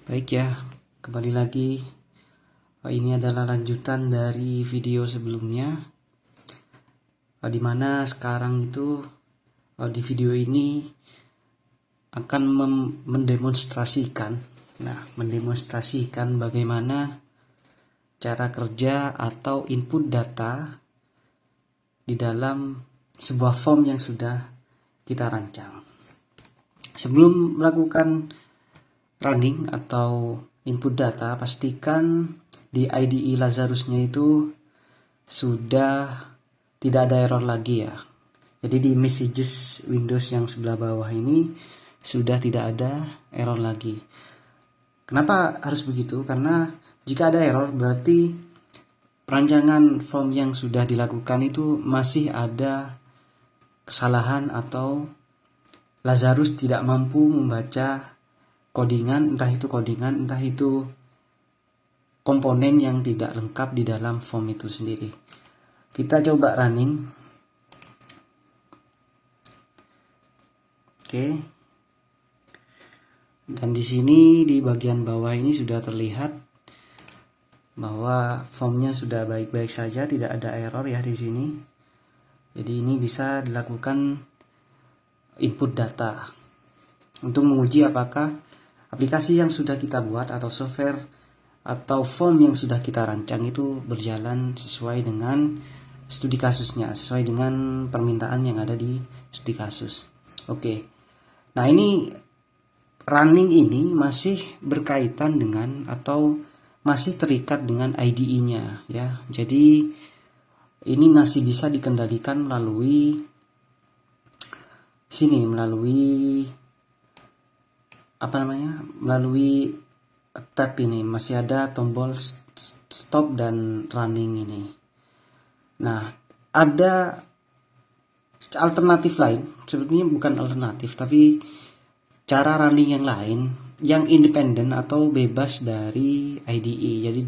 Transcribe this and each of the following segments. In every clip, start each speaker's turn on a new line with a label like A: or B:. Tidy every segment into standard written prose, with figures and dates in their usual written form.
A: Baik ya, kembali lagi. Ini adalah lanjutan dari video sebelumnya, di mana sekarang itu di video ini akan mendemonstrasikan bagaimana cara kerja atau input data di dalam sebuah form yang sudah kita rancang. Sebelum melakukan running atau input data, pastikan di IDE Lazarusnya itu sudah tidak ada error lagi ya. Jadi di messages Windows yang sebelah bawah ini sudah tidak ada error lagi. Kenapa harus begitu? Karena jika ada error berarti perancangan form yang sudah dilakukan itu masih ada kesalahan atau Lazarus tidak mampu membaca codingan, entah itu komponen yang tidak lengkap di dalam form itu sendiri. Kita coba running. Oke. Dan di sini di bagian bawah ini sudah terlihat bahwa formnya sudah baik-baik saja, tidak ada error ya di sini. Jadi ini bisa dilakukan input data untuk menguji apakah aplikasi yang sudah kita buat atau software atau form yang sudah kita rancang itu berjalan sesuai dengan studi kasusnya, sesuai dengan permintaan yang ada di studi kasus. Oke. Nah, ini running ini masih berkaitan dengan atau masih terikat dengan IDE-nya ya. Jadi ini masih bisa dikendalikan melalui sini, melalui tab ini. Masih ada tombol stop dan running ini. Nah, ada alternatif lain, sebetulnya bukan alternatif tapi cara running yang lain yang independen atau bebas dari IDE. Jadi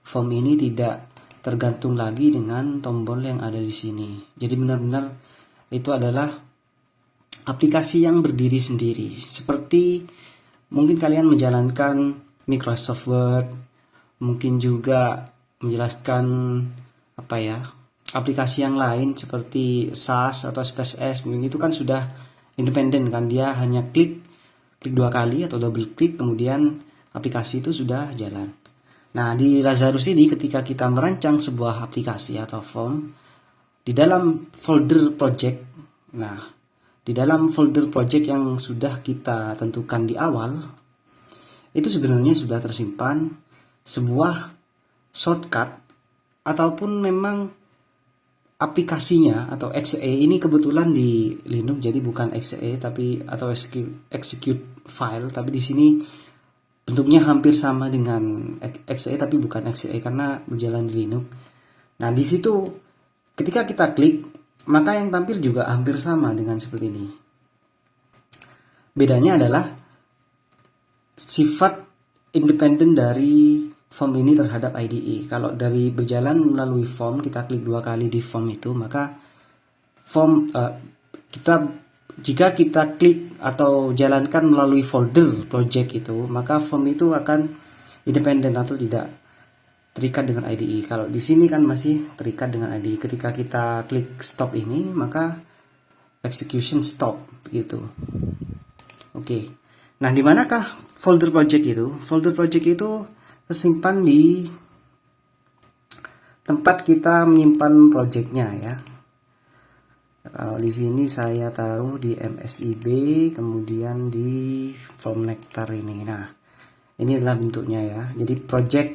A: form ini tidak tergantung lagi dengan tombol yang ada di sini. Jadi benar-benar itu adalah aplikasi yang berdiri sendiri. Seperti mungkin kalian menjalankan Microsoft Word, mungkin juga menjelaskan aplikasi yang lain seperti SAS atau SPSS, mungkin itu kan sudah independen kan, dia hanya klik 2 kali atau double klik, kemudian aplikasi itu sudah jalan. Nah, di Lazarus ini ketika kita merancang sebuah aplikasi atau form di dalam folder project, nah di dalam folder project yang sudah kita tentukan di awal, itu sebenarnya sudah tersimpan sebuah shortcut ataupun memang aplikasinya atau exe. Ini kebetulan di Linux jadi bukan exe tapi atau execute file, tapi di sini bentuknya hampir sama dengan exe tapi bukan exe karena berjalan di Linux. Nah, di situ ketika kita klik maka yang tampil juga hampir sama dengan seperti ini. Bedanya adalah sifat independen dari form ini terhadap IDE. Kalau dari berjalan melalui form, kita klik 2 kali di form itu, maka form jika kita klik atau jalankan melalui folder project itu, maka form itu akan independen atau tidak terikat dengan IDE. Kalau di sini kan masih terikat dengan IDE. Ketika kita klik stop ini, maka execution stop gitu. Oke. Nah, di manakah folder project itu? Folder project itu tersimpan di tempat kita menyimpan projectnya ya. Kalau di sini saya taruh di MSIB, kemudian di form nectar ini. Nah, ini adalah bentuknya ya. Jadi project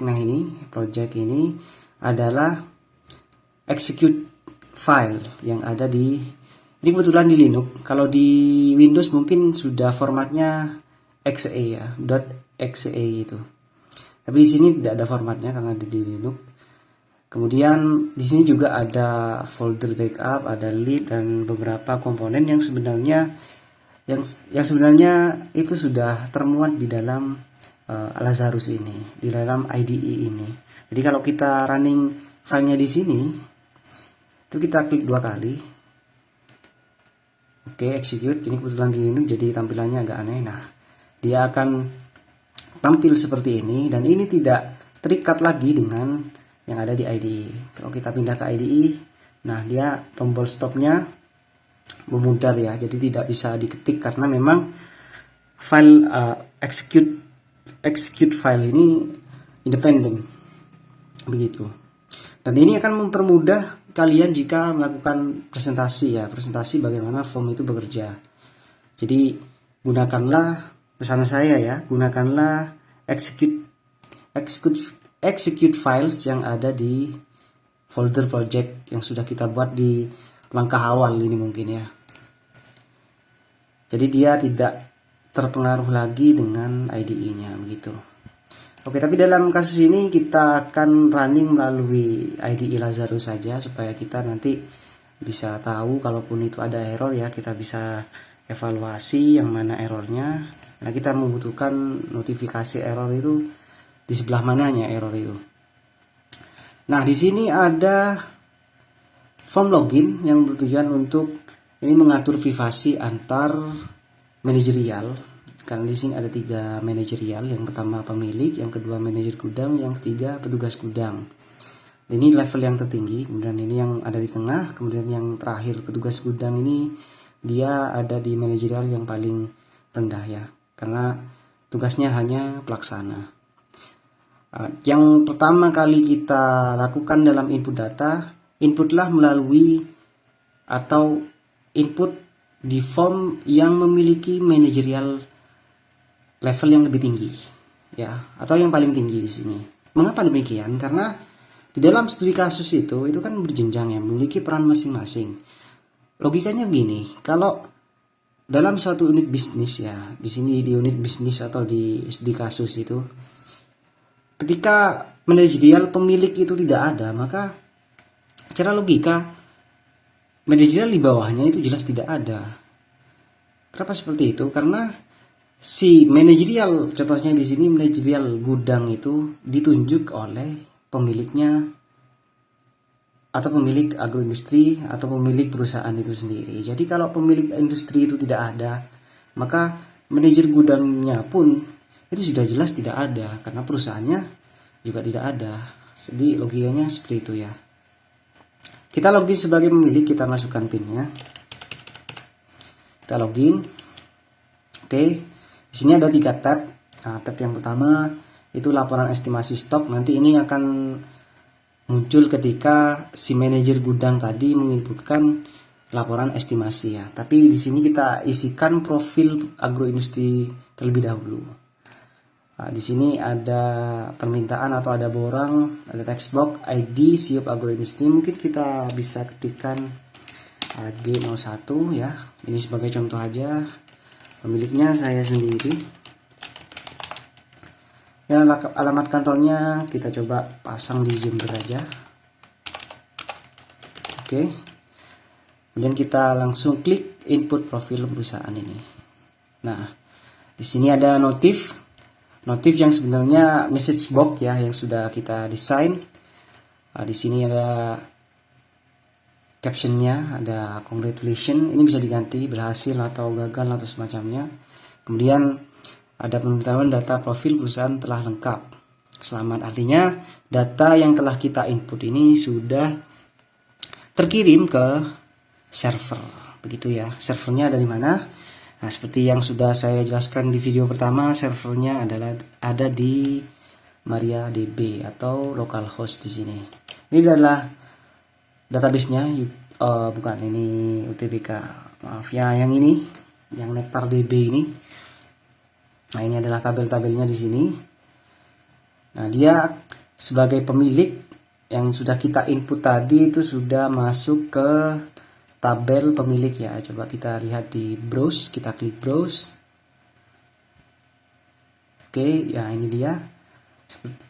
A: ini adalah execute file yang ada di, ini kebetulan di Linux. Kalau di Windows mungkin sudah formatnya exe ya, .exe itu. Tapi di sini tidak ada formatnya karena di Linux. Kemudian di sini juga ada folder backup, ada lib dan beberapa komponen yang sebenarnya itu sudah termuat di dalam Lazarus ini, di dalam IDE ini. Jadi kalau kita running filenya di sini, itu kita klik 2 kali. Oke, execute. Ini kebetulan di Linux jadi tampilannya agak aneh. Nah, dia akan tampil seperti ini, dan ini tidak terikat lagi dengan yang ada di IDE. Kalau kita pindah ke IDE, nah dia tombol stopnya memudar ya, jadi tidak bisa diketik karena memang file execute file ini independen begitu. Dan ini akan mempermudah kalian jika melakukan presentasi ya, presentasi bagaimana form itu bekerja. Jadi gunakanlah, bersama saya ya, gunakanlah execute files yang ada di folder project yang sudah kita buat di langkah awal ini mungkin ya. Jadi dia tidak terpengaruh lagi dengan IDE-nya begitu. Oke, tapi dalam kasus ini kita akan running melalui IDE Lazarus saja supaya kita nanti bisa tahu kalaupun itu ada error ya, kita bisa evaluasi yang mana errornya. Nah, kita membutuhkan notifikasi error itu di sebelah mananya error itu. Nah, di sini ada form login yang bertujuan untuk ini mengatur privasi antar manajerial. Karena di sini ada 3 manajerial, yang pertama pemilik, yang kedua manajer gudang, yang ketiga petugas gudang. Ini level yang tertinggi, kemudian ini yang ada di tengah, kemudian yang terakhir petugas gudang ini dia ada di manajerial yang paling rendah ya, karena tugasnya hanya pelaksana. Yang pertama kali kita lakukan dalam input data, inputlah melalui atau input di form yang memiliki manajerial level yang lebih tinggi ya, atau yang paling tinggi di sini. Mengapa demikian? Karena di dalam studi kasus itu kan berjenjang ya, memiliki peran masing-masing. Logikanya begini, kalau dalam suatu unit bisnis ya, di sini di unit bisnis atau di studi kasus itu, ketika manajerial pemilik itu tidak ada, maka secara logika manajerial di bawahnya itu jelas tidak ada. Kenapa seperti itu? Karena si manajerial, contohnya di sini manajerial gudang itu ditunjuk oleh pemiliknya atau pemilik agroindustri atau pemilik perusahaan itu sendiri. Jadi kalau pemilik industri itu tidak ada, maka manajer gudangnya pun itu sudah jelas tidak ada karena perusahaannya juga tidak ada. Jadi logikanya seperti itu ya. Kita login sebagai pemilik, kita masukkan PIN-nya. Kita login. Oke. Di sini ada 3 tab. Nah, tab yang pertama itu laporan estimasi stok. Nanti ini akan muncul ketika si manajer gudang tadi menginputkan laporan estimasi ya. Tapi di sini kita isikan profil agroindustri terlebih dahulu. Nah, di sini ada permintaan atau ada borang, ada text box, ID, siup agroindustri. Mungkin kita bisa ketikkan G01 ya. Ini sebagai contoh aja. Pemiliknya saya sendiri. Dan alamat kantornya kita coba pasang di Jember aja. Oke. Kemudian kita langsung klik input profil perusahaan ini. Nah, di sini ada notif yang sebenarnya message box ya, yang sudah kita desain. Di sini ada captionnya, ada congratulations, ini bisa diganti berhasil atau gagal atau semacamnya. Kemudian ada pemberitahuan data profil perusahaan telah lengkap. Selamat, artinya data yang telah kita input ini sudah terkirim ke server, begitu ya. Servernya ada di mana? Nah, seperti yang sudah saya jelaskan di video pertama, servernya ada di MariaDB atau localhost di sini. Ini adalah database-nya, bukan ini UTBK, maaf ya, yang ini, yang NectarDB ini. Nah, ini adalah tabel-tabelnya di sini. Nah, dia sebagai pemilik yang sudah kita input tadi itu sudah masuk ke tabel pemilik ya. Coba kita lihat di browse, kita klik browse. Oke, ya ini dia.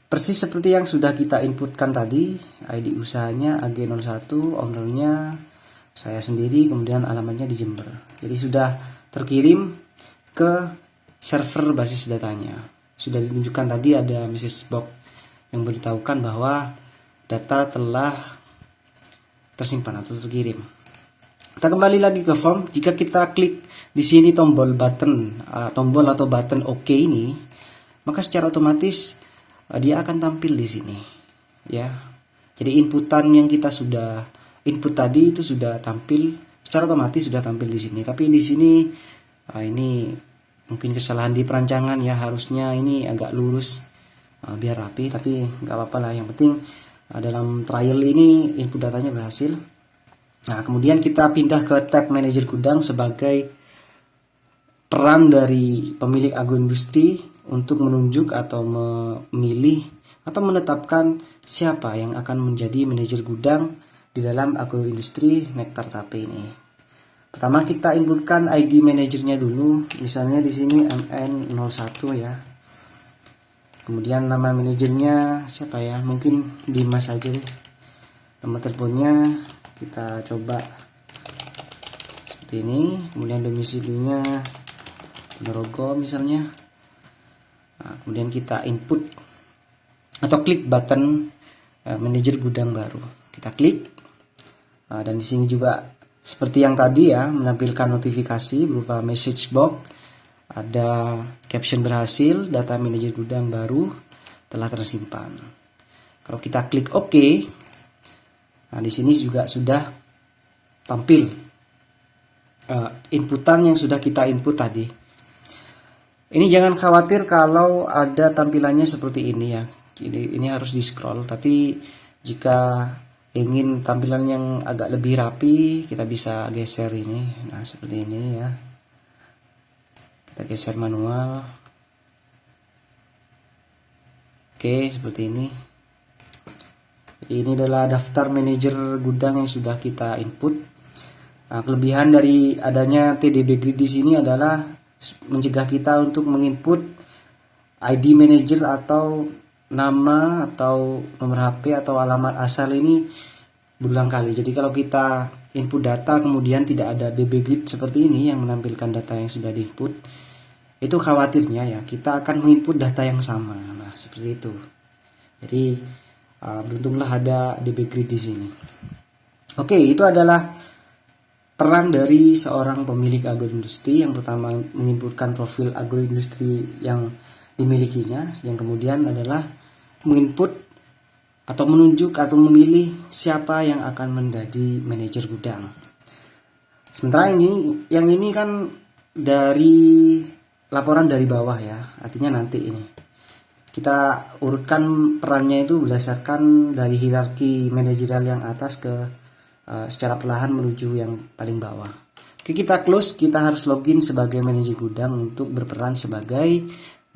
A: Persis seperti yang sudah kita inputkan tadi. ID usahanya AG01, ownernya saya sendiri, kemudian alamatnya di Jember. Jadi sudah terkirim ke server basis datanya. Sudah ditunjukkan tadi ada message box yang beritahukan bahwa data telah tersimpan atau terkirim. Kita kembali lagi ke form. Jika kita klik di sini tombol atau button OK ini, maka secara otomatis dia akan tampil di sini ya. Jadi inputan yang kita sudah input tadi itu sudah tampil secara otomatis, sudah tampil di sini. Tapi di sini ini mungkin kesalahan di perancangan ya, harusnya ini agak lurus biar rapi, tapi nggak apa-apa lah. Yang penting dalam trial ini input datanya berhasil. Nah, kemudian kita pindah ke tab manajer gudang sebagai peran dari pemilik agroindustri untuk menunjuk atau memilih atau menetapkan siapa yang akan menjadi manajer gudang di dalam agroindustri Nektar Tape ini. Pertama kita inputkan ID manajernya dulu, misalnya di sini MN01 ya. Kemudian nama manajernya siapa ya? Mungkin Dimas aja deh. Nomor teleponnya kita coba seperti ini. Kemudian domisilinya Ponorogo misalnya. Nah, kemudian kita input atau klik button manajer gudang baru. Kita klik. Dan di sini juga seperti yang tadi ya, menampilkan notifikasi berupa message box, ada caption berhasil, data manajer gudang baru telah tersimpan. Kalau kita klik OK, nah di sini juga sudah tampil inputan yang sudah kita input tadi. Ini jangan khawatir kalau ada tampilannya seperti ini ya. Ini harus di scroll, tapi jika ingin tampilan yang agak lebih rapi, kita bisa geser ini. Nah, seperti ini ya. Kita geser manual. Oke, seperti ini. Ini adalah daftar manajer gudang yang sudah kita input. Nah, kelebihan dari adanya TDB Grid di sini adalah mencegah kita untuk menginput ID manager atau nama atau nomor HP atau alamat asal ini berulang kali. Jadi kalau kita input data kemudian tidak ada DB Grid seperti ini yang menampilkan data yang sudah diinput, itu khawatirnya ya kita akan menginput data yang sama. Nah, seperti itu. Jadi beruntunglah ada DB Grid di sini. Oke, itu adalah peran dari seorang pemilik agroindustri. Yang pertama menginputkan profil agroindustri yang dimilikinya, yang kemudian adalah menginput atau menunjuk atau memilih siapa yang akan menjadi manajer gudang. Sementara yang ini kan dari laporan dari bawah ya, artinya nanti ini kita urutkan perannya itu berdasarkan dari hierarki manajerial yang atas ke secara perlahan menuju yang paling bawah. Oke, kita close, kita harus login sebagai manajer gudang untuk berperan sebagai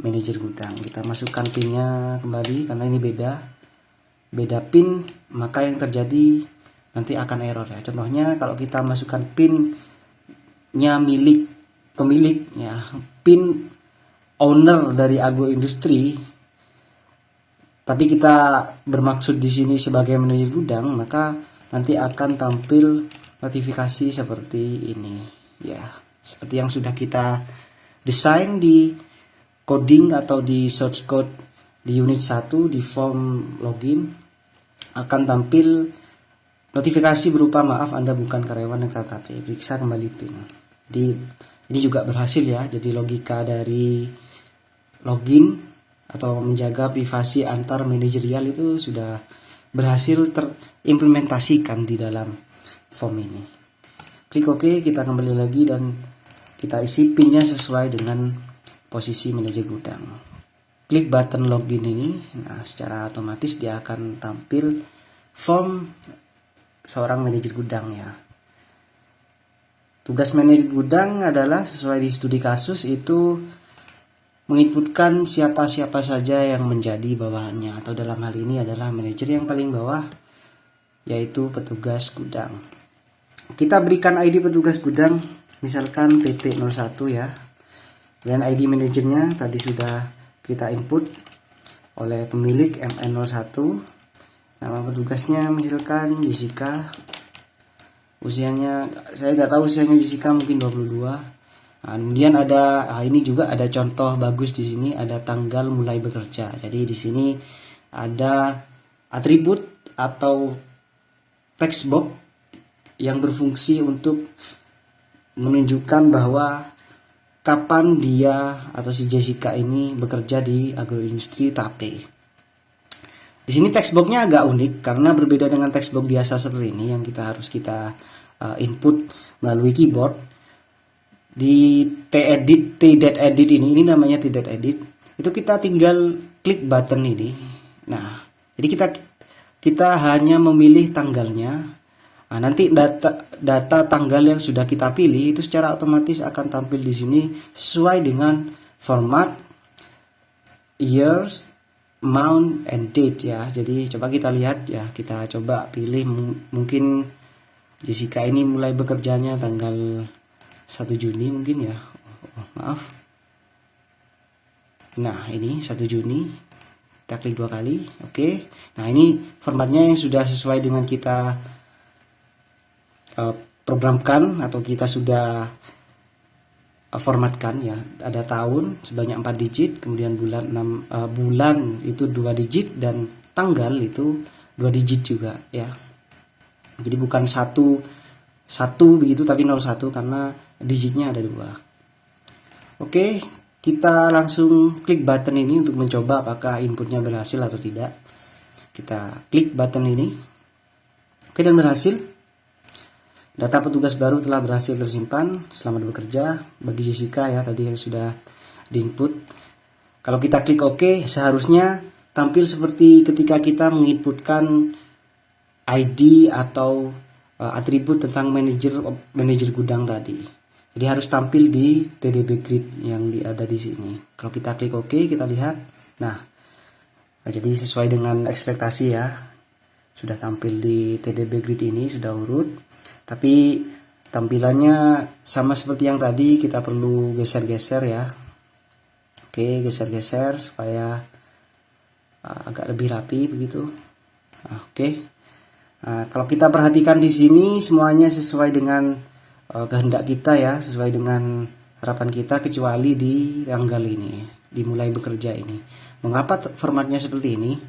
A: manajer gudang. Kita masukkan pinnya kembali karena ini beda pin, maka yang terjadi nanti akan error ya. Contohnya kalau kita masukkan pinnya pemilik ya, pin owner dari agroindustri, tapi kita bermaksud di sini sebagai manajer gudang, maka nanti akan tampil notifikasi seperti ini ya, seperti yang sudah kita desain di coding atau di source code di unit 1 di form login. Akan tampil notifikasi berupa maaf Anda bukan karyawan Nektar Tape, periksa kembali PIN. Jadi ini juga berhasil ya. Jadi logika dari login atau menjaga privasi antar manajerial itu sudah berhasil terimplementasikan di dalam form ini. Klik OK, kita kembali lagi dan kita isi pinnya sesuai dengan posisi manajer gudang. Klik button login ini, nah secara otomatis dia akan tampil form seorang manajer gudang ya. Tugas manajer gudang adalah sesuai di studi kasus itu menginputkan siapa-siapa saja yang menjadi bawahannya, atau dalam hal ini adalah manajer yang paling bawah yaitu petugas gudang. Kita berikan ID petugas gudang, misalkan PT01 ya. Dan ID manajernya tadi sudah kita input oleh pemilik MN01. Nama petugasnya misalkan Jessica. Usianya saya nggak tahu usianya Jessica, mungkin 22. Nah, kemudian ini juga ada contoh bagus di sini, ada tanggal mulai bekerja. Jadi di sini ada atribut atau text box yang berfungsi untuk menunjukkan bahwa kapan dia atau si Jessica ini bekerja di agroindustri Tape. Di sini text boxnya agak unik karena berbeda dengan text box biasa seperti ini yang kita harus input melalui keyboard. Di t-edit ini namanya t-edit, itu kita tinggal klik button ini. Nah, jadi kita hanya memilih tanggalnya. Nah, nanti data tanggal yang sudah kita pilih itu secara otomatis akan tampil di sini sesuai dengan format, years, month, and date ya. Jadi coba kita lihat ya, kita coba pilih mungkin Jessica ini mulai bekerjanya tanggal 1 Juni mungkin ya. Maaf. Nah, ini 1 Juni. Kita klik 2 kali. Oke. Nah, ini formatnya yang sudah sesuai dengan kita programkan atau kita sudah formatkan ya. Ada tahun sebanyak 4 digit, kemudian bulan bulan itu 2 digit, dan tanggal itu 2 digit juga ya. Jadi bukan satu begitu tapi 01 karena digitnya ada 2. Oke, kita langsung klik button ini untuk mencoba apakah inputnya berhasil atau tidak. Kita klik button ini. Oke, dan berhasil. Data petugas baru telah berhasil tersimpan. Selamat bekerja bagi Jessica ya, tadi yang sudah diinput. Kalau kita klik OK, seharusnya tampil seperti ketika kita menginputkan ID atau atribut tentang manajer gudang tadi. Jadi harus tampil di TDB Grid yang ada di sini. Kalau kita klik OK, kita lihat. Nah, jadi sesuai dengan ekspektasi ya. Sudah tampil di TDB Grid ini, sudah urut. Tapi tampilannya sama seperti yang tadi, kita perlu geser-geser ya. Oke, geser-geser supaya agak lebih rapi begitu. Nah, oke. Nah, kalau kita perhatikan di sini semuanya sesuai dengan kehendak kita ya, sesuai dengan harapan kita, kecuali di tanggal ini, dimulai bekerja ini. Mengapa formatnya seperti ini?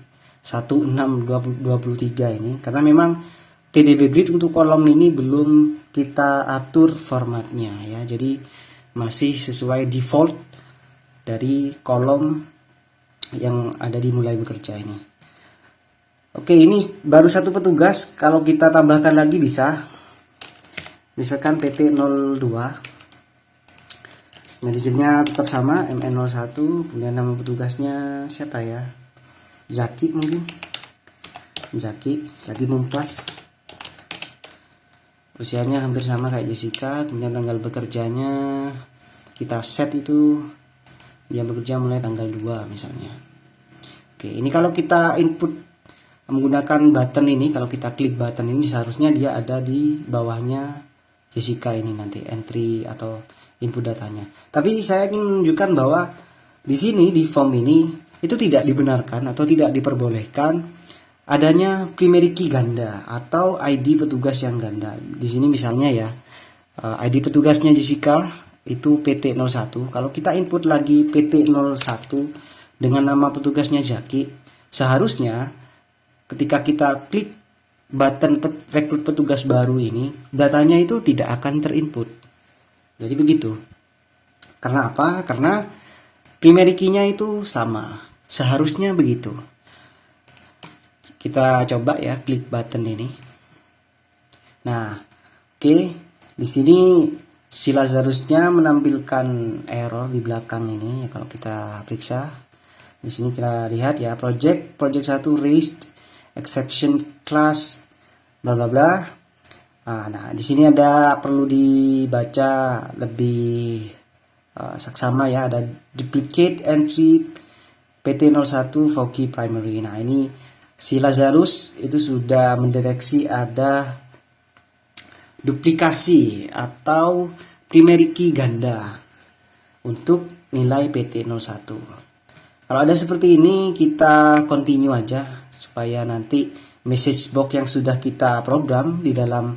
A: 1623 ini karena memang TDB Grid untuk kolom ini belum kita atur formatnya ya. Jadi masih sesuai default dari kolom yang ada di mulai bekerja ini. Oke, ini baru satu petugas. Kalau kita tambahkan lagi bisa. Misalkan PT02. Manajernya tetap sama, MN01. Kemudian nama petugasnya siapa ya? Zaki mungkin. Zaki Mumtaz. Usianya hampir sama kayak Jessica. Kemudian tanggal bekerjanya kita set itu dia bekerja mulai tanggal 2 misalnya. Oke, ini kalau kita input menggunakan button ini, kalau kita klik button ini seharusnya dia ada di bawahnya Jessica ini nanti entry atau input datanya. Tapi saya ingin menunjukkan bahwa di sini di form ini itu tidak dibenarkan atau tidak diperbolehkan adanya primary key ganda atau ID petugas yang ganda. Di sini misalnya ya, ID petugasnya Jessica itu PT01. Kalau kita input lagi PT01 dengan nama petugasnya Zaki, seharusnya ketika kita klik button rekrut petugas baru ini, datanya itu tidak akan terinput. Jadi begitu. Karena apa? Karena primary key-nya itu sama. Seharusnya begitu. Kita coba ya klik button ini. Nah, oke. Di sini si Lazarusnya menampilkan error di belakang ini. Kalau kita periksa, di sini kita lihat ya, project 1 raised exception class bla bla bla. Nah, di sini ada perlu dibaca lebih saksama ya, ada duplicate entry PT01 for key primary. Nah, ini si Lazarus itu sudah mendeteksi ada duplikasi atau primary key ganda untuk nilai PT01. Kalau ada seperti ini, kita continue aja supaya nanti message box yang sudah kita program di dalam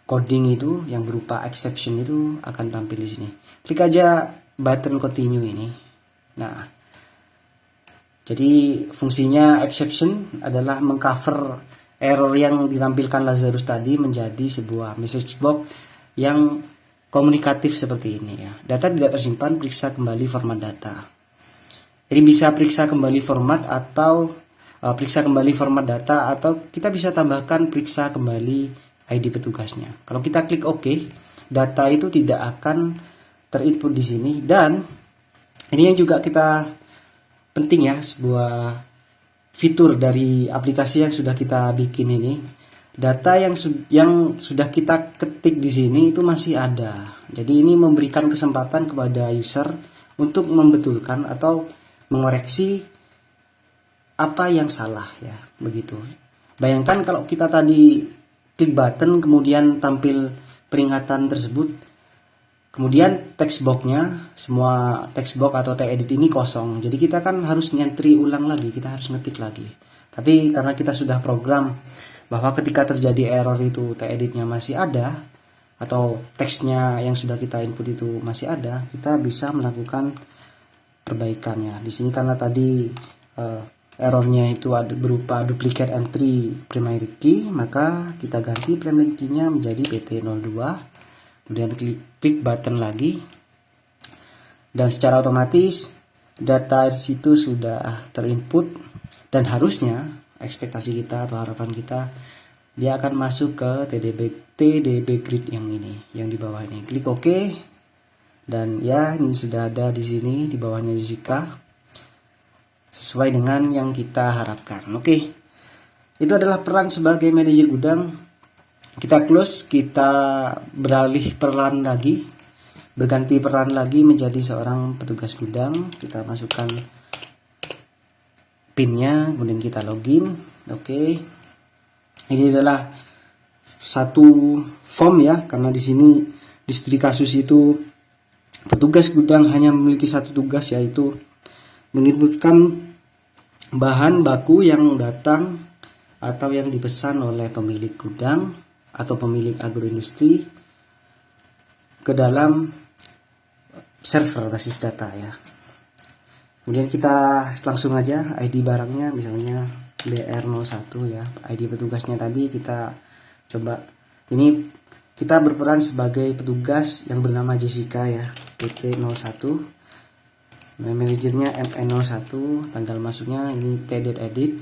A: coding itu yang berupa exception itu akan tampil di sini. Klik aja button continue ini. Nah, jadi fungsinya exception adalah mengcover error yang ditampilkan Lazarus tadi menjadi sebuah message box yang komunikatif seperti ini ya. Data tidak tersimpan, periksa kembali format data. Jadi bisa periksa kembali format atau periksa kembali format data, atau kita bisa tambahkan periksa kembali ID petugasnya. Kalau kita klik OK, data itu tidak akan terinput di sini. Dan ini yang juga kita penting ya, sebuah fitur dari aplikasi yang sudah kita bikin ini. Data yang sudah kita ketik di sini itu masih ada. Jadi ini memberikan kesempatan kepada user untuk membetulkan atau mengoreksi apa yang salah ya, begitu. Bayangkan kalau kita tadi klik button kemudian tampil peringatan tersebut, kemudian text boxnya, semua text box atau TEdit ini kosong. Jadi kita kan harus nyentri ulang lagi, kita harus ngetik lagi. Tapi karena kita sudah program bahwa ketika terjadi error itu TEditnya masih ada, atau teksnya yang sudah kita input itu masih ada, kita bisa melakukan perbaikannya. Di sini karena tadi errornya itu ada berupa duplicate entry primary key, maka kita ganti primary key-nya menjadi PT02. Kemudian klik button lagi, dan secara otomatis data situ sudah terinput, dan harusnya ekspektasi kita atau harapan kita dia akan masuk ke TDB grid yang ini, yang di bawah ini. Klik OK, dan ya ini sudah ada di sini di bawahnya Jessica, sesuai dengan yang kita harapkan. Oke, itu adalah peran sebagai manajer gudang. Kita close, kita beralih peran lagi, berganti peran lagi menjadi seorang petugas gudang. Kita masukkan pinnya, kemudian kita login. Oke, ini adalah satu form ya, karena di sini di studi kasus itu petugas gudang hanya memiliki satu tugas, yaitu menginputkan bahan baku yang datang atau yang dipesan oleh pemilik gudang atau pemilik agroindustri ke dalam server basis data ya. Kemudian kita langsung aja ID barangnya, misalnya BR01 ya, ID petugasnya tadi kita coba. Ini kita berperan sebagai petugas yang bernama Jessica ya, PT01. Manajernya MN01, tanggal masuknya ini TEdit.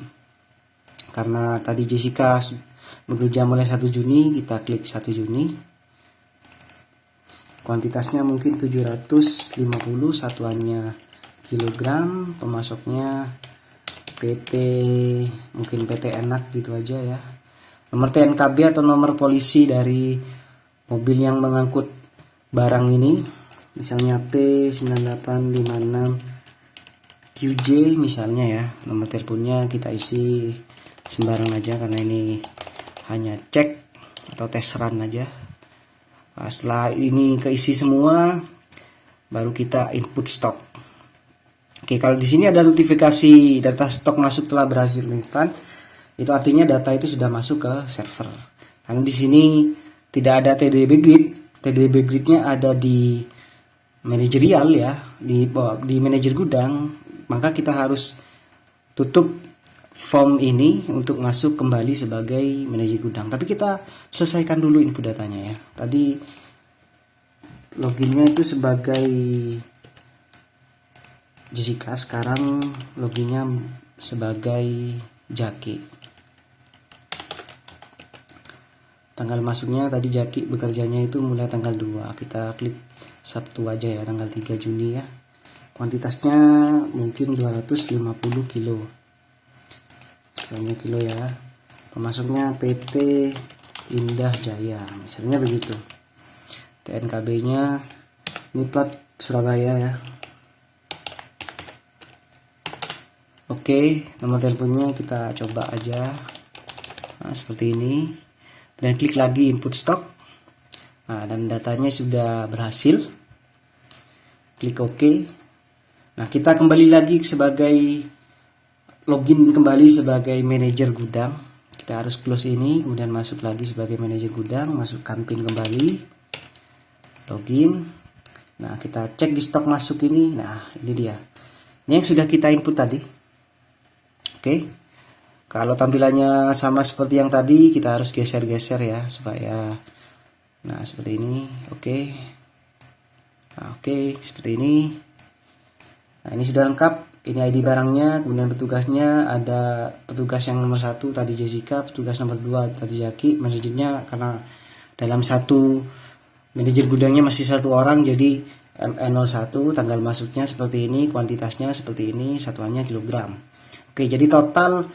A: Karena tadi Jessica bekerja mulai 1 Juni, kita klik 1 Juni. Kuantitasnya mungkin 750, satuannya kilogram, pemasoknya PT, mungkin PT enak gitu aja ya. Nomor TNKB atau nomor polisi dari mobil yang mengangkut barang ini, misalnya P9856 QJ misalnya ya. Nomor teleponnya kita isi sembarang aja karena ini hanya cek atau tes run aja. Nah, setelah ini keisi semua, baru kita input stok. Oke, kalau di sini ada notifikasi data stok masuk telah berhasil diinput, itu artinya data itu sudah masuk ke server. Karena di sini tidak ada TDB grid, TDB gridnya ada di manajerial ya, di manajer gudang, maka kita harus tutup form ini untuk masuk kembali sebagai manajer gudang. Tapi kita selesaikan dulu input datanya ya. Tadi loginnya itu sebagai Jessica, sekarang loginnya sebagai Jaki. Tanggal masuknya tadi Jaki bekerjanya itu mulai tanggal 2. Kita klik Sabtu aja ya, tanggal 3 Juni ya. Kuantitasnya mungkin 250 kilo. Misalnya kilo ya. Pemasoknya PT Indah Jaya, misalnya begitu. TNKB-nya ini plat Surabaya ya. Oke, nomor teleponnya kita coba aja. Nah, seperti ini. Dan klik lagi input stok. Nah, dan datanya sudah berhasil. Klik OK. Nah, kita kembali lagi sebagai login kembali sebagai manajer gudang. Kita harus close ini, kemudian masuk lagi sebagai manajer gudang, masukkan PIN kembali. Login. Nah, kita cek di stok masuk ini. Nah, ini dia. Ini yang sudah kita input tadi. Oke, kalau tampilannya sama seperti yang tadi, kita harus geser-geser ya supaya, nah seperti ini. Oke, Nah, oke, seperti ini. Nah, ini sudah lengkap. Ini ID barangnya, kemudian petugasnya ada petugas yang nomor 1 tadi Jessica, petugas nomor 2 tadi Zaki, manajernya karena dalam satu manajer gudangnya masih 1 orang, jadi MN01, tanggal masuknya seperti ini, kuantitasnya seperti ini, satuannya kilogram. Oke, jadi total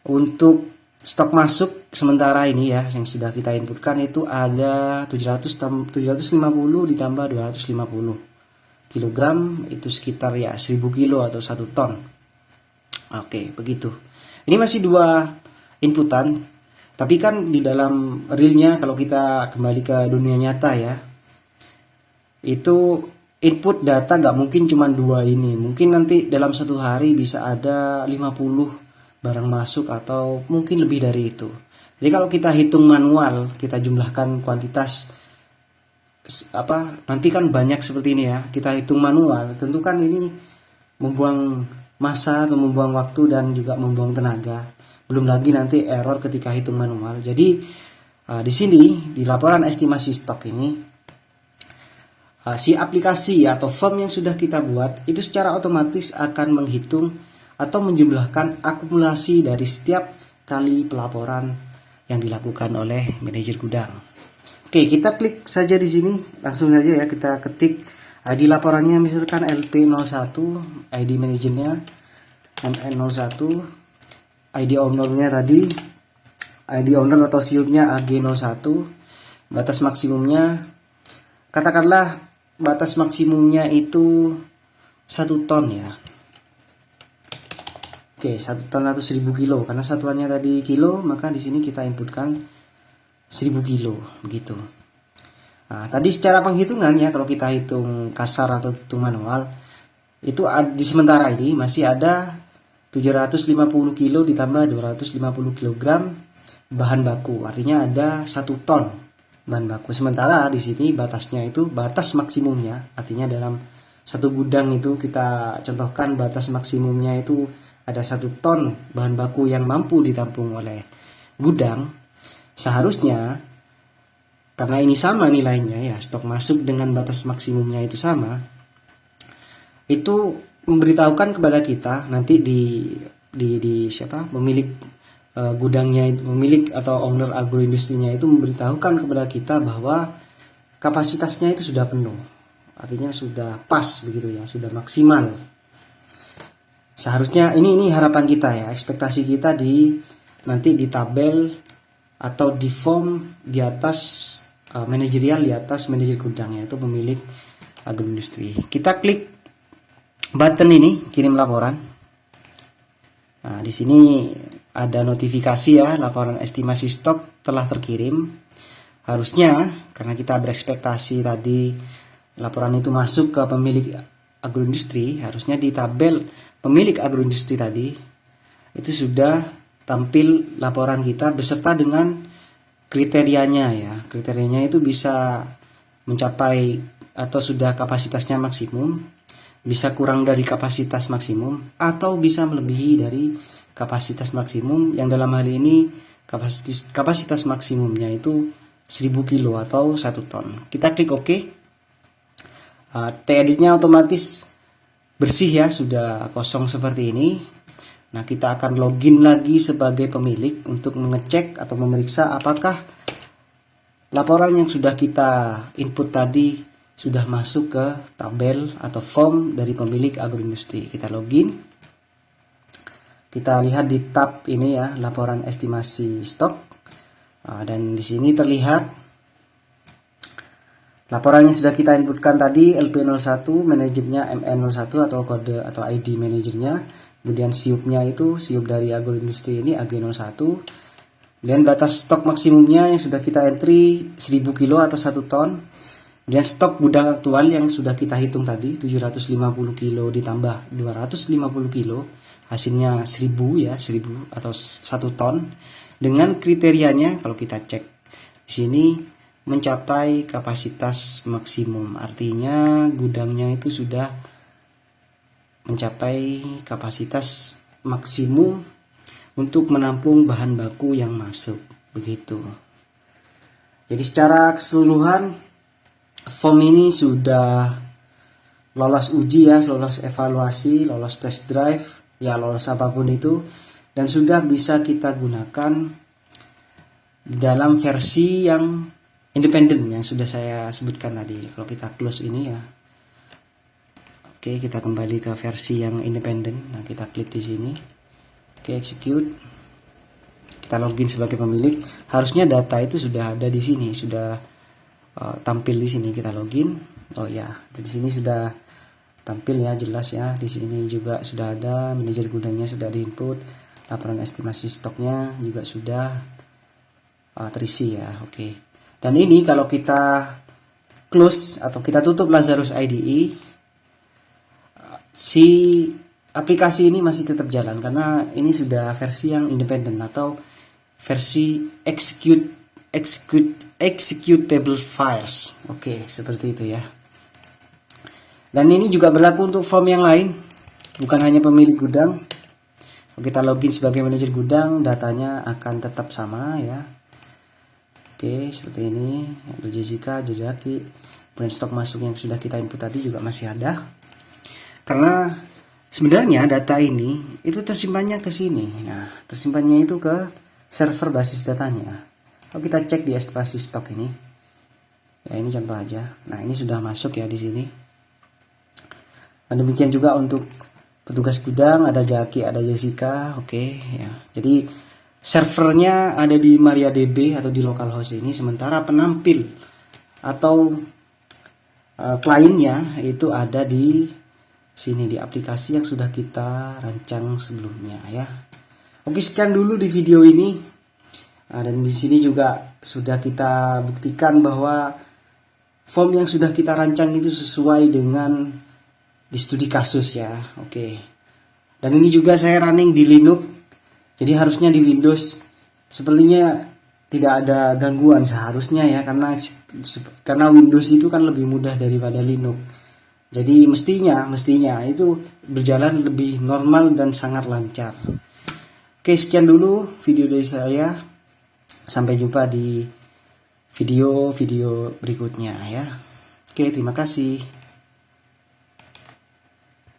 A: untuk stok masuk sementara ini ya yang sudah kita inputkan itu ada 750 ditambah 250 kilogram, itu sekitar ya 1000 kilo atau 1 ton. Oke, begitu. Ini masih 2 inputan, tapi kan di dalam realnya kalau kita kembali ke dunia nyata ya, itu input data nggak mungkin cuma 2 ini. Mungkin nanti dalam 1 hari bisa ada 50 barang masuk atau mungkin lebih dari itu. Jadi kalau kita hitung manual, kita jumlahkan kuantitas nanti kan banyak seperti ini ya, kita hitung manual, tentu kan ini membuang masa atau membuang waktu dan juga membuang tenaga, belum lagi nanti error ketika hitung manual. Jadi di sini di laporan estimasi stok ini si aplikasi atau form yang sudah kita buat itu secara otomatis akan menghitung atau menjumlahkan akumulasi dari setiap kali pelaporan yang dilakukan oleh manajer gudang. Oke, kita klik saja di sini, langsung saja ya kita ketik ID laporannya, misalkan LP01, ID manajernya MN01, ID ownernya tadi, ID owner atau siupnya AG01, batas maksimumnya, katakanlah batas maksimumnya itu 1 ton ya. Oke, 1 ton atau 1000 kilo, karena satuannya tadi kilo, maka di sini kita inputkan 1000 kilo begitu. Nah, tadi secara penghitungan ya, kalau kita hitung kasar atau hitung manual, itu di sementara ini masih ada 750 kilo ditambah 250 kg bahan baku. Artinya ada 1 ton bahan baku. Sementara di sini batasnya itu batas maksimumnya. Artinya dalam satu gudang itu kita contohkan batas maksimumnya itu ada 1 ton bahan baku yang mampu ditampung oleh gudang. Seharusnya karena ini sama nilainya ya, stok masuk dengan batas maksimumnya itu sama, itu memberitahukan kepada kita nanti di siapa pemilik gudangnya, pemilik atau owner agroindustrinya itu memberitahukan kepada kita bahwa kapasitasnya itu sudah penuh, artinya sudah pas begitu ya, sudah maksimal. Seharusnya ini harapan kita ya, ekspektasi kita nanti di tabel atau di form di atas manajerial, di atas manajer gudangnya itu pemilik agroindustri. Kita klik button ini kirim laporan. Nah, di sini ada notifikasi ya, laporan estimasi stok telah terkirim. Harusnya karena kita berekspektasi tadi laporan itu masuk ke pemilik agroindustri, harusnya di tabel pemilik agroindustri tadi itu sudah tampil laporan kita beserta dengan kriterianya ya. Kriterianya itu bisa mencapai atau sudah kapasitasnya maksimum, bisa kurang dari kapasitas maksimum, atau bisa melebihi dari kapasitas maksimum, yang dalam hal ini kapasitas maksimumnya itu 1000 kilo atau 1 ton. Kita klik OK. T-editnya otomatis bersih ya, sudah kosong seperti ini. Nah, kita akan login lagi sebagai pemilik untuk mengecek atau memeriksa apakah laporan yang sudah kita input tadi sudah masuk ke tabel atau form dari pemilik agroindustri. Kita login. Kita lihat di tab ini ya, laporan estimasi stok. Dan di sini terlihat laporan yang sudah kita inputkan tadi, LP01, manajernya MN01 atau kode atau ID manajernya. Kemudian siupnya itu siup dari agroindustri ini AG01. Dan batas stok maksimumnya yang sudah kita entry 1000 kilo atau 1 ton. Dan stok gudang aktual yang sudah kita hitung tadi 750 kilo ditambah 250 kilo, hasilnya 1000 ya, 1000 atau 1 ton. Dengan kriterianya kalau kita cek di sini mencapai kapasitas maksimum, artinya gudangnya itu sudah mencapai kapasitas maksimum untuk menampung bahan baku yang masuk begitu. Jadi secara keseluruhan form ini sudah lolos uji ya, lolos evaluasi, lolos test drive, ya lolos apapun itu, dan sudah bisa kita gunakan di dalam versi yang independen yang sudah saya sebutkan tadi. Kalau kita close ini ya, oke, kita kembali ke versi yang independen. Nah, kita klik di sini, oke, execute, kita login sebagai pemilik. Harusnya data itu sudah ada di sini, sudah tampil di sini. Kita login, oh ya, di sini sudah tampil ya, jelas ya. Di sini juga sudah ada manajer gudangnya, sudah diinput, laporan estimasi stoknya juga sudah terisi ya, oke. Dan ini kalau kita close atau kita tutup Lazarus IDE, si aplikasi ini masih tetap jalan karena ini sudah versi yang independen atau versi executable files. Oke, seperti itu ya. Dan ini juga berlaku untuk form yang lain, bukan hanya pemilik gudang. Kalau kita login sebagai manajer gudang, datanya akan tetap sama ya. Oke, seperti ini. Ada Jessica, Jazaki, brand stok masuk yang sudah kita input tadi juga masih ada. Karena sebenarnya data ini itu tersimpannya ke sini. Nah, tersimpannya itu ke server basis datanya. Kalau kita cek di estimasi stok ini, ya ini contoh aja. Nah, ini sudah masuk ya di sini. Dan demikian juga untuk petugas gudang, ada Jaki, ada Jessica, oke ya. Jadi servernya ada di MariaDB atau di localhost ini, sementara penampil atau kliennya itu ada di sini, di aplikasi yang sudah kita rancang sebelumnya ya. Oke, sekian dulu di video ini. Dan di sini juga sudah kita buktikan bahwa form yang sudah kita rancang itu sesuai dengan di studi kasus ya. Oke. Dan ini juga saya running di Linux. Jadi harusnya di Windows sepertinya tidak ada gangguan seharusnya ya, karena Windows itu kan lebih mudah daripada Linux. Jadi mestinya itu berjalan lebih normal dan sangat lancar. Oke, sekian dulu video dari saya. Sampai jumpa di video berikutnya ya. Oke, terima kasih.